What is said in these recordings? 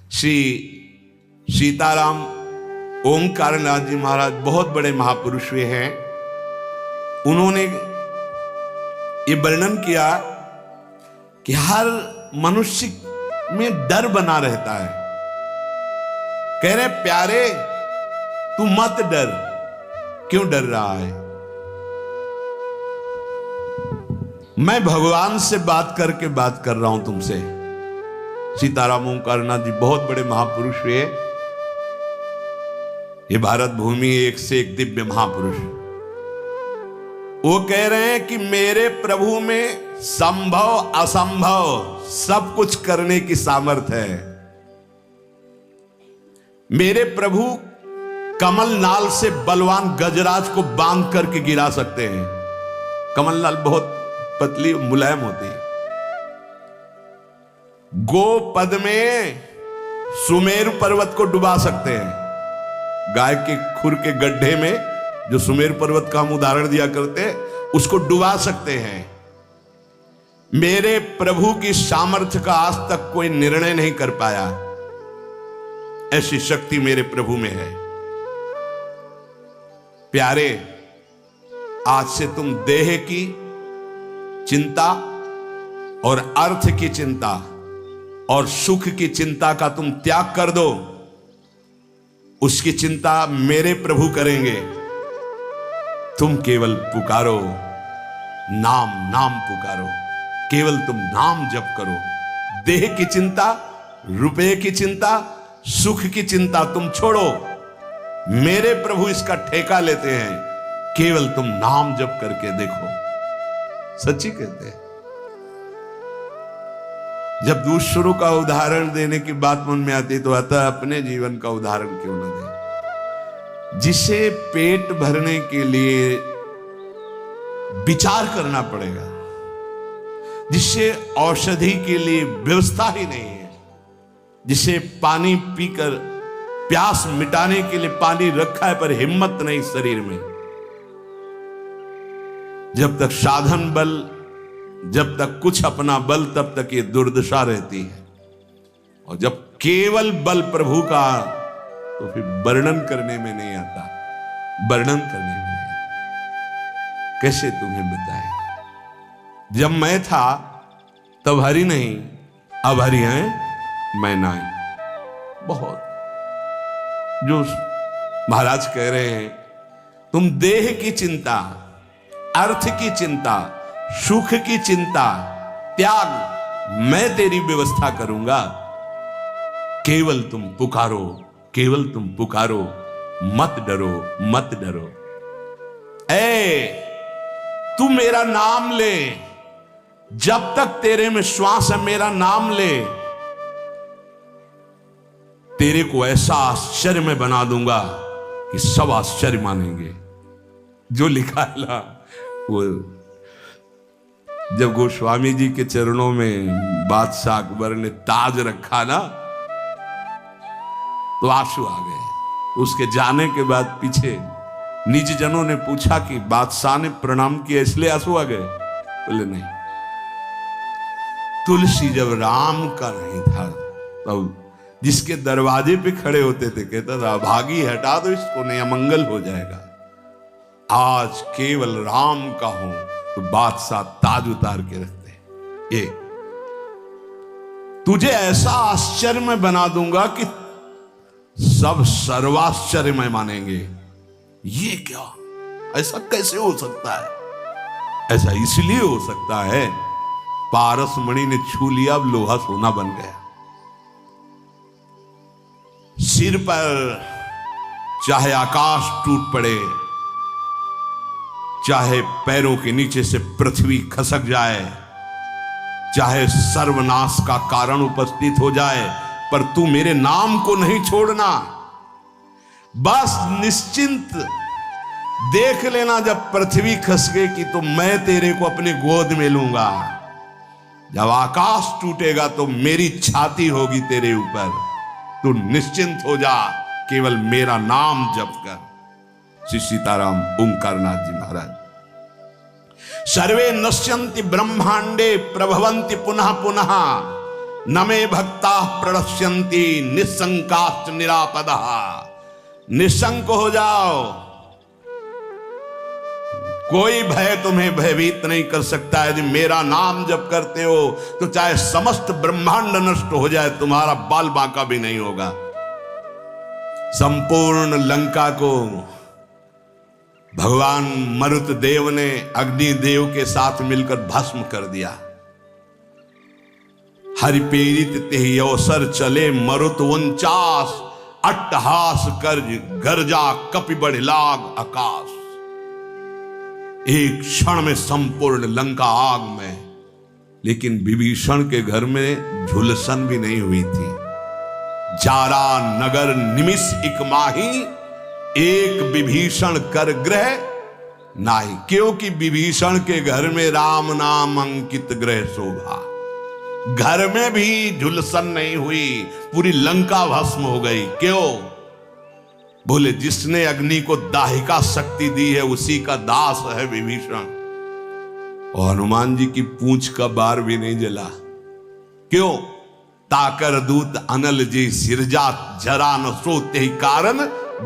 श्री सीताराम ओंकारनाथ जी महाराज बहुत बड़े महापुरुष हुए हैं। उन्होंने ये वर्णन किया कि हर मनुष्य में डर बना रहता है। कह रहे प्यारे तू मत डर, क्यों डर रहा है? मैं भगवान से बात करके बात कर रहा हूं तुमसे। सीताराम ओंकारनाथ जी बहुत बड़े महापुरुष हुए। ये भारत भूमि एक से एक दिव्य महापुरुष। वो कह रहे हैं कि मेरे प्रभु में संभव असंभव सब कुछ करने की सामर्थ्य है। मेरे प्रभु कमल नाल से बलवान गजराज को बांध करके गिरा सकते हैं। कमल नाल बहुत पतली मुलायम होती है। गोपद में सुमेरु पर्वत को डुबा सकते हैं। गाय के खुर के गड्ढे में जो सुमेरु पर्वत का हम उदाहरण दिया करते हैं, उसको डुबा सकते हैं। मेरे प्रभु की सामर्थ्य का आज तक कोई निर्णय नहीं कर पाया। ऐसी शक्ति मेरे प्रभु में है। प्यारे, आज से तुम देह की चिंता और अर्थ की चिंता और सुख की चिंता का तुम त्याग कर दो। उसकी चिंता मेरे प्रभु करेंगे। तुम केवल पुकारो, नाम नाम पुकारो। केवल तुम नाम जप करो। देह की चिंता, रुपए की चिंता, सुख की चिंता तुम छोड़ो। मेरे प्रभु इसका ठेका लेते हैं। केवल तुम नाम जप करके देखो। सच्ची कहते हैं। जब दूसरों का उदाहरण देने की बात मन में आती तो आता अपने जीवन का उदाहरण क्यों न दे। जिसे पेट भरने के लिए विचार करना पड़ेगा, जिसे औषधि के लिए व्यवस्था ही नहीं है, जिसे पानी पीकर प्यास मिटाने के लिए पानी रखा है पर हिम्मत नहीं शरीर में, जब तक साधन बल, जब तक कुछ अपना बल, तब तक ये दुर्दशा रहती है। और जब केवल बल प्रभु का, तो फिर वर्णन करने में नहीं आता। वर्णन करने में नहीं आता। कैसे तुम्हें बताएं? जब मैं था तब हरि नहीं, अब हरि हैं मैं नहीं। बहुत जो महाराज कह रहे हैं, तुम देह की चिंता, अर्थ की चिंता, सुख की चिंता त्याग, मैं तेरी व्यवस्था करूंगा। केवल तुम पुकारो, केवल तुम पुकारो। मत डरो, मत डरो। तू मेरा नाम ले। जब तक तेरे में श्वास है मेरा नाम ले। तेरे को ऐसा आश्चर्य में बना दूंगा कि सब आश्चर्य मानेंगे। जो लिखा है ना, वो जब गोस्वामी जी के चरणों में बादशाह अकबर ने ताज रखा ना, तो आंसू आ गए। उसके जाने के बाद पीछे निज जनों ने पूछा कि बादशाह ने प्रणाम किया इसलिए आंसू आ गए? बोले नहीं, तुलसी जब राम का नहीं था तब जिसके दरवाजे पे खड़े होते थे कहता था भागी हटा दो इसको, नहीं अमंगल हो जाएगा। आज केवल राम का हूं तो बादशाह ताज उतार के रखते। ये तुझे ऐसा आश्चर्य में बना दूंगा कि सब सर्वाश्चर्य में मानेंगे। ये क्या, ऐसा कैसे हो सकता है? ऐसा इसलिए हो सकता है, पारस मणि ने छू लिया, अब लोहा सोना बन गया। सिर पर चाहे आकाश टूट पड़े, चाहे पैरों के नीचे से पृथ्वी खसक जाए, चाहे सर्वनाश का कारण उपस्थित हो जाए, पर तू मेरे नाम को नहीं छोड़ना। बस निश्चिंत देख लेना, जब पृथ्वी खसकेगी तो मैं तेरे को अपनी गोद में लूंगा। जब आकाश टूटेगा तो मेरी छाती होगी तेरे ऊपर। तू निश्चिंत हो जा, केवल मेरा नाम जप कर। श्री सीताराम ओंकारनाथ जी महाराज। सर्वे नश्यन्ति ब्रह्मांडे प्रभवन्ति पुनः पुनः न मे भक्ता प्रणश्यन्ति निशंकाश्च निरापदः। निशंक हो जाओ, कोई भय तुम्हें भयभीत नहीं कर सकता। यदि मेरा नाम जप करते हो तो चाहे समस्त ब्रह्मांड नष्ट हो जाए, तुम्हारा बाल बांका भी नहीं होगा। संपूर्ण लंका को भगवान मरुत देव ने अग्नि देव के साथ मिलकर भस्म कर दिया। हरि पीड़ित तेहि अवसर चले मरुत 49 अट्टहास कर गर्जा कपि बढ़ लाग आकाश। एक क्षण में संपूर्ण लंका आग में, लेकिन विभीषण के घर में झुलसन भी नहीं हुई थी। जारा नगर निमिष इक माही, एक विभीषण कर ग्रह नाही। क्योंकि विभीषण के घर में राम नाम अंकित ग्रह शोभा। घर में भी झुलसन नहीं हुई, पूरी लंका भस्म हो गई। क्यों? बोले जिसने अग्नि को दाहिका शक्ति दी है उसी का दास है विभीषण। और हनुमान जी की पूंछ का बार भी नहीं जला। क्यों? ताकर दूत अनल जी सिरजा, जरा न सोते ही कारण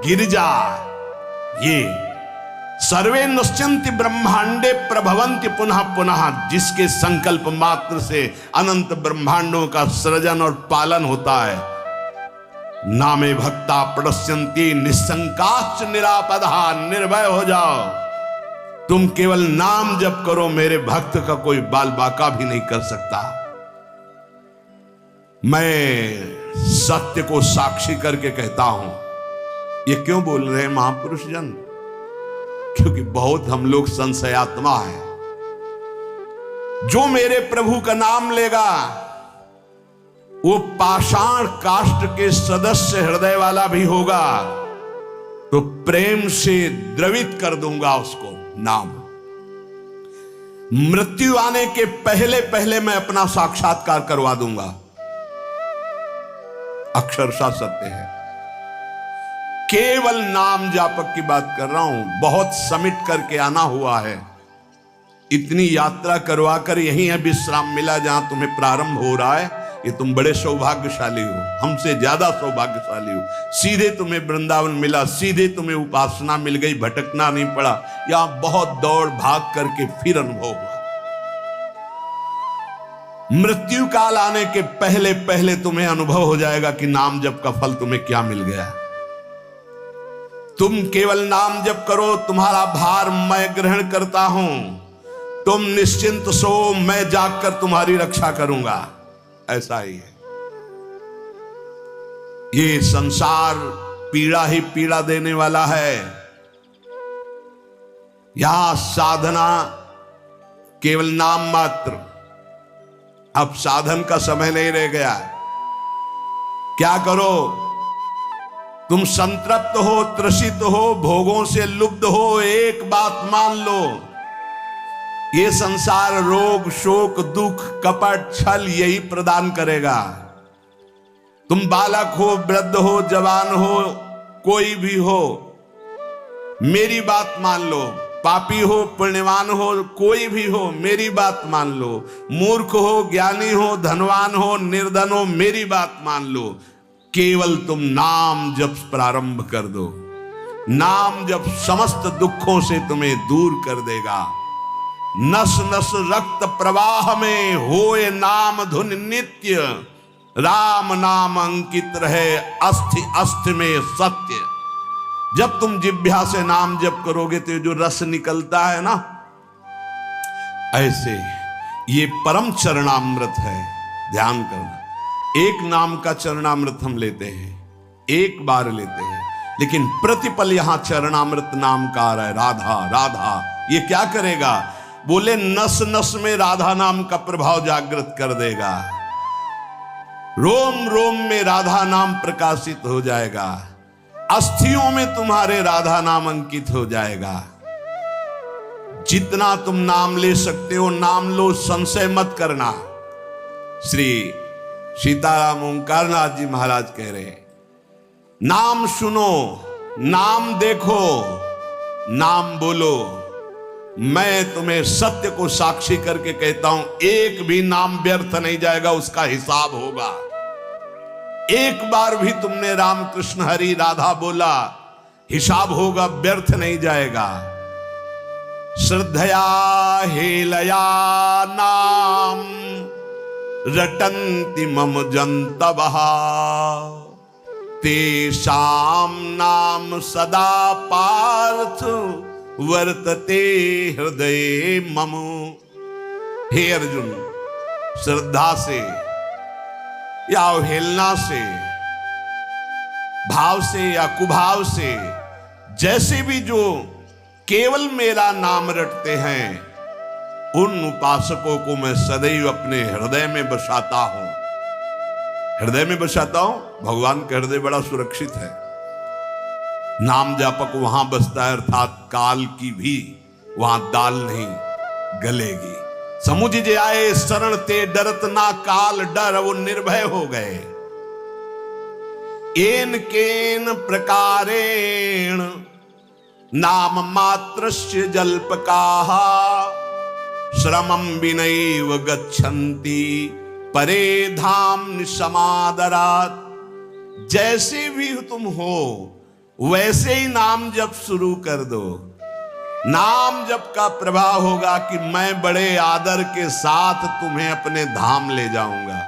गिरजा। ये सर्वे नश्यन्ति ब्रह्मांडे प्रभवन्ति पुनः पुनः, जिसके संकल्प मात्र से अनंत ब्रह्मांडों का सृजन और पालन होता है। नामे भक्ता प्रणश्यन्ति निशंकाश्च निरापदः। निर्भय हो जाओ, तुम केवल नाम जप करो, मेरे भक्त का कोई बाल बाका भी नहीं कर सकता। मैं सत्य को साक्षी करके कहता हूं। ये क्यों बोल रहे हैं महापुरुष जन? क्योंकि बहुत हम लोग संशयात्मा हैं। जो मेरे प्रभु का नाम लेगा वो पाषाण काष्ठ के सदस्य हृदय वाला भी होगा, तो प्रेम से द्रवित कर दूंगा उसको नाम। मृत्यु आने के पहले पहले मैं अपना साक्षात्कार करवा दूंगा। अक्षरशः सत्य है। केवल नाम जापक की बात कर रहा हूं। बहुत समिट करके आना हुआ है। इतनी यात्रा करवाकर यहीं है विश्राम मिला जहां तुम्हें प्रारंभ हो रहा है। ये तुम बड़े सौभाग्यशाली हो, हमसे ज्यादा सौभाग्यशाली हो। सीधे तुम्हें वृंदावन मिला, सीधे तुम्हें उपासना मिल गई, भटकना नहीं पड़ा। यहां बहुत दौड़ भाग करके फिर अनुभव हुआ। मृत्यु काल आने के पहले पहले तुम्हें अनुभव हो जाएगा कि नाम जप का फल तुम्हें क्या मिल गया। तुम केवल नाम जप करो, तुम्हारा भार मैं ग्रहण करता हूं। तुम निश्चिंत सो, मैं जागकर तुम्हारी रक्षा करूंगा। ऐसा ही है। ये संसार पीड़ा ही पीड़ा देने वाला है। यहां साधना केवल नाम मात्र। अब साधन का समय नहीं रह गया। क्या करो? तुम संतृप्त हो, त्रसित हो, भोगों से लुब्ध हो, एक बात मान लो, ये संसार रोग शोक दुख कपट छल यही प्रदान करेगा। तुम बालक हो, वृद्ध हो, जवान हो, कोई भी हो, मेरी बात मान लो। पापी हो, पुण्यवान हो, कोई भी हो, मेरी बात मान लो। मूर्ख हो, ज्ञानी हो, धनवान हो, निर्धन हो, मेरी बात मान लो। केवल तुम नाम जप प्रारंभ कर दो। नाम जप समस्त दुखों से तुम्हें दूर कर देगा। नस नस रक्त प्रवाह में होए नाम धुन नित्य, राम नाम अंकित रहे अस्थि अस्थि में सत्य। जब तुम जिह्वा से नाम जप करोगे तो जो रस निकलता है ना, ऐसे ये परम चरणामृत है। ध्यान करना, एक नाम का चरणामृत हम लेते हैं, एक बार लेते हैं, लेकिन प्रतिपल यहां चरणामृत नाम का आ रहा है। राधा राधा, ये क्या करेगा? बोले नस नस में राधा नाम का प्रभाव जागृत कर देगा। रोम रोम में राधा नाम प्रकाशित हो जाएगा। अस्थियों में तुम्हारे राधा नाम अंकित हो जाएगा। जितना तुम नाम ले सकते हो नाम लो, संशय मत करना। श्री सीताराम ओंकारनाथ जी महाराज कह रहे हैं, नाम सुनो, नाम देखो, नाम बोलो, मैं तुम्हें सत्य को साक्षी करके कहता हूं, एक भी नाम व्यर्थ नहीं जाएगा, उसका हिसाब होगा। एक बार भी तुमने राम कृष्ण हरि राधा बोला, हिसाब होगा, व्यर्थ नहीं जाएगा। श्रद्धया हेलया नाम रटन्ति मम जन्तवः तेषां नाम सदा पार्थ वर्तते हृदय मम। हे अर्जुन, श्रद्धा से या अवहेलना से, भाव से या कुभाव से, जैसे भी जो केवल मेरा नाम रटते हैं, उन उपासकों को मैं सदैव अपने हृदय में बसाता हूं। हृदय में बसाता हूं, भगवान का हृदय बड़ा सुरक्षित है। नाम जापक वहां बसता है, अर्थात काल की भी वहां दाल नहीं गलेगी। समुझ जे आए शरण ते डरत ना काल डर, वो निर्भय हो गए। एन केन प्रकारेण नाम मात्रस्य जल्पकाः श्रमं विनैव गच्छन्ति परे धाम समादरात्। जैसे भी तुम हो वैसे ही नाम जप शुरू कर दो। नाम जप का प्रभाव होगा कि मैं बड़े आदर के साथ तुम्हें अपने धाम ले जाऊंगा।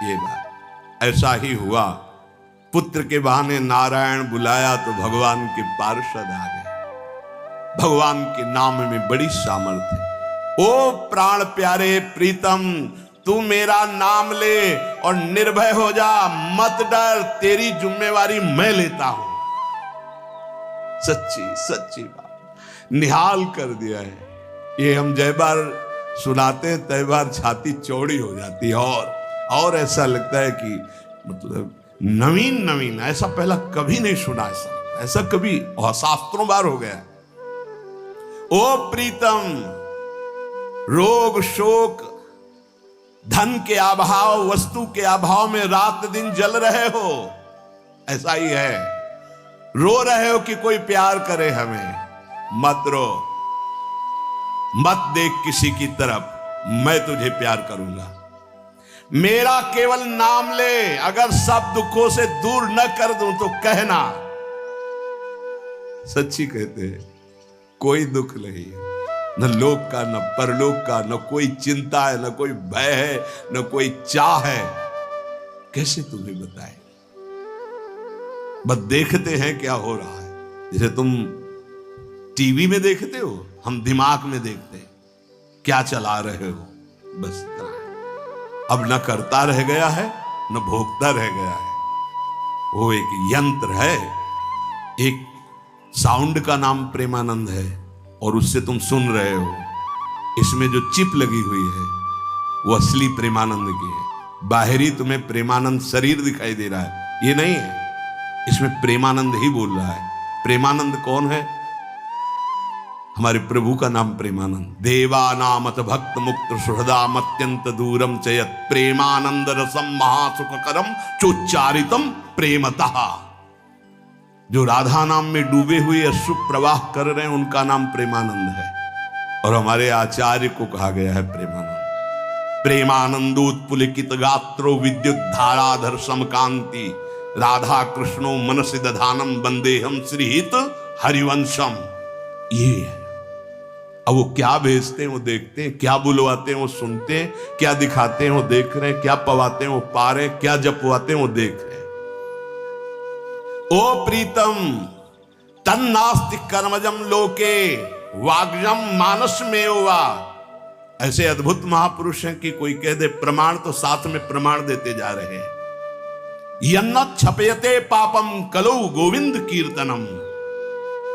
ये बात ऐसा ही हुआ। पुत्र के बहाने नारायण बुलाया तो भगवान के पार्षद आ गए। भगवान के नाम में बड़ी सामर्थ्य। ओ प्राण प्यारे प्रीतम, तू मेरा नाम ले और निर्भय हो जा, मत डर, तेरी जिम्मेवारी मैं लेता हूं। सच्ची सच्ची बात निहाल कर दिया है। ये हम जय बार सुनाते हैं तय बार छाती चौड़ी हो जाती है, और ऐसा लगता है कि मतलब नवीन नवीन, ऐसा पहला कभी नहीं सुना, ऐसा कभी शास्त्रों बार हो गया। ओ प्रीतम, रोग शोक धन के अभाव, वस्तु के अभाव में रात दिन जल रहे हो, ऐसा ही है। रो रहे हो कि कोई प्यार करे हमें, मत रो, मत देख किसी की तरफ, मैं तुझे प्यार करूंगा। मेरा केवल नाम ले, अगर सब दुखों से दूर न कर दूं तो कहना। सच्ची कहते हैं, कोई दुख नहीं है, न लोक का, न परलोक का, न कोई चिंता है, न कोई भय है, न कोई चाह है। कैसे तुम्हें बताएं? बस देखते हैं क्या हो रहा है। जैसे तुम टीवी में देखते हो, हम दिमाग में देखते हैं क्या चला रहे हो, बस इतना है। अब न करता रह गया है, न भोगता रह गया है। वो एक यंत्र है, एक साउंड का नाम प्रेमानंद है, और उससे तुम सुन रहे हो। इसमें जो चिप लगी हुई है वो असली प्रेमानंद की है। बाहरी तुम्हें प्रेमानंद शरीर दिखाई दे रहा है, ये नहीं है। इसमें प्रेमानंद ही बोल रहा है। प्रेमानंद कौन है? हमारे प्रभु का नाम प्रेमानंद। देवानामत भक्त मुक्त सुहृदाम अत्यंत दूरम चयत प्रेमानंद रसम महासुखकरम चोच्चारितम प्रेमतः। जो राधा नाम में डूबे हुए अश्रु प्रवाह कर रहे हैं, उनका नाम प्रेमानंद है। और हमारे आचार्य को कहा गया है प्रेमानंद। प्रेमानंदोत्पुलिकित गात्रो विद्युत धाराधर समकांति राधा कृष्णो मनसि दधानम वंदेहम श्रीहित हरिवंशम। ये है। अब वो क्या भेजते हैं वो देखते हैं, क्या बुलवाते हैं वो सुनते हैं, क्या दिखाते हैं वो देख रहे हैं, क्या पवाते हैं वो पा रहे हैं, क्या जपवाते हैं वो देख रहे हैं। ओ प्रीतम, तन्नास्ति कर्मजम लोके वाग्जम मानस में हुआ। ऐसे अद्भुत महापुरुष हैं कि कोई कह दे प्रमाण तो साथ में प्रमाण देते जा रहे हैं। यन्न छपयते पापम कलौ गोविंद कीर्तनम।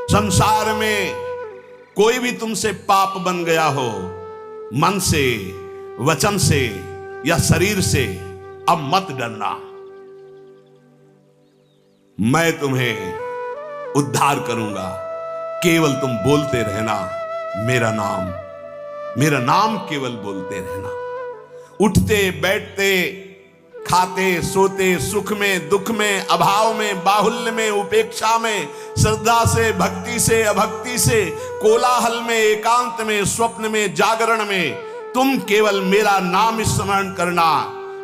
संसार में कोई भी तुमसे पाप बन गया हो, मन से, वचन से या शरीर से, अब मत डरना, मैं तुम्हें उद्धार करूंगा। केवल तुम बोलते रहना मेरा नाम, मेरा नाम केवल बोलते रहना। उठते बैठते, खाते सोते, सुख में दुख में, अभाव में बाहुल्य में, उपेक्षा में, श्रद्धा से भक्ति से अभक्ति से, कोलाहल में, एकांत में, स्वप्न में, जागरण में तुम केवल मेरा नाम स्मरण करना।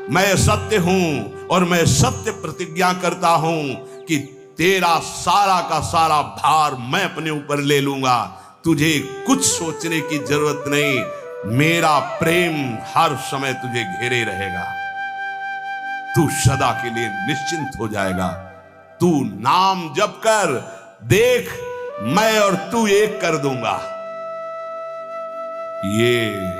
मैं सत्य हूं और मैं सत्य प्रतिज्ञा करता हूं कि तेरा सारा का सारा भार मैं अपने ऊपर ले लूंगा। तुझे कुछ सोचने की जरूरत नहीं, मेरा प्रेम हर समय तुझे घेरे रहेगा। तू सदा के लिए निश्चिंत हो जाएगा। तू नाम जप कर देख, मैं और तू एक कर दूंगा। ये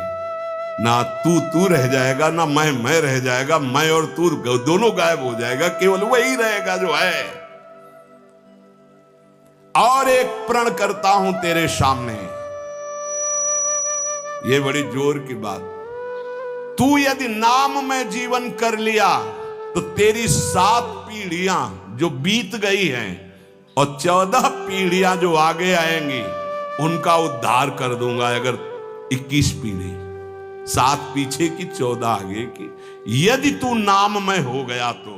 ना तू रह जाएगा, ना मैं रह जाएगा। मैं और तू दोनों गायब हो जाएगा, केवल वही रहेगा जो है। और एक प्रण करता हूं तेरे सामने, ये बड़ी जोर की बात। तू यदि नाम में जीवन कर लिया तो तेरी 7 पीढ़ियां जो बीत गई हैं और 14 पीढ़ियां जो आगे आएंगी उनका उद्धार कर दूंगा। अगर 21 पीढ़ी, 7 पीछे की 14 आगे की, यदि तू नाम में हो गया तो।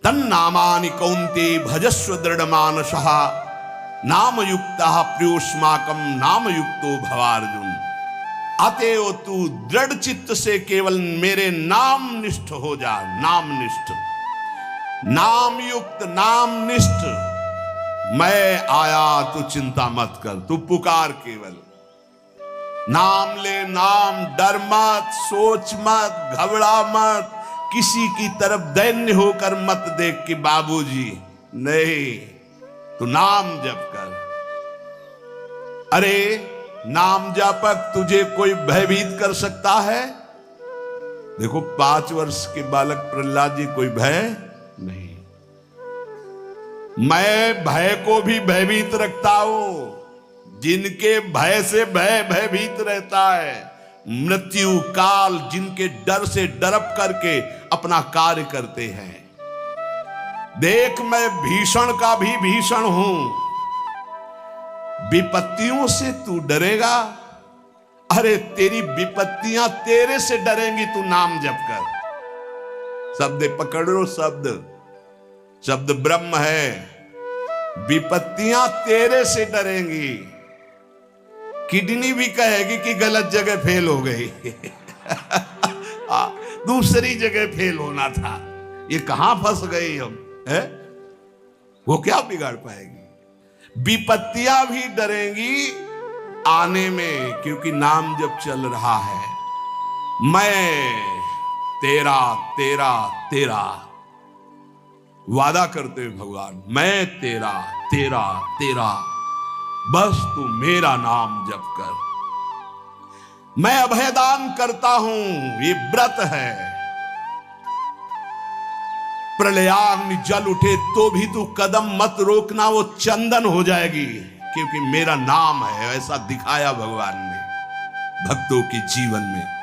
तन्नामानि कौन्ते भजस्व दृढ़मानसः नामयुक्तः प्रियोस्माकं नामयुक्तो भवार्जुन। अतएव तू दृढ़ चित्त से केवल मेरे नाम निष्ठ हो जा। नाम निष्ठ, नाम युक्त, नाम निष्ठ। मैं आया, तू चिंता मत कर, तू पुकार केवल। नाम ले, नाम, डर मत, सोच मत, घबरा मत, किसी की तरफ दैन्य होकर मत देख कि बाबूजी, नहीं, तू नाम जप कर। अरे नाम जापक तुझे कोई भयभीत कर सकता है? देखो 5 वर्ष के बालक प्रहलाद जी, कोई भय नहीं। मैं भय को भी भयभीत रखता हूं। जिनके भय से भय भयभीत रहता है, मृत्यु काल जिनके डर से डरप करके अपना कार्य करते हैं। देख, मैं भीषण का भी भीषण हूं। विपत्तियों से तू डरेगा? अरे तेरी विपत्तियां तेरे से डरेंगी, तू नाम जप कर। शब्द पकड़ लो, शब्द ब्रह्म है। विपत्तियां तेरे से डरेंगी। किडनी भी कहेगी कि गलत जगह फेल हो गई दूसरी जगह फेल होना था, ये कहां फंस गई हम, है? वो क्या बिगाड़ पाएगी? विपत्तियां भी डरेंगी आने में, क्योंकि नाम जब चल रहा है। मैं तेरा तेरा तेरा वादा करते हुए भगवान, मैं तेरा तेरा तेरा, बस तू मेरा नाम जप कर। मैं अभयदान करता हूं, ये व्रत है। प्रलयाग्नि जल उठे तो भी तू कदम मत रोकना, वो चंदन हो जाएगी, क्योंकि मेरा नाम है। ऐसा दिखाया भगवान ने भक्तों के जीवन में।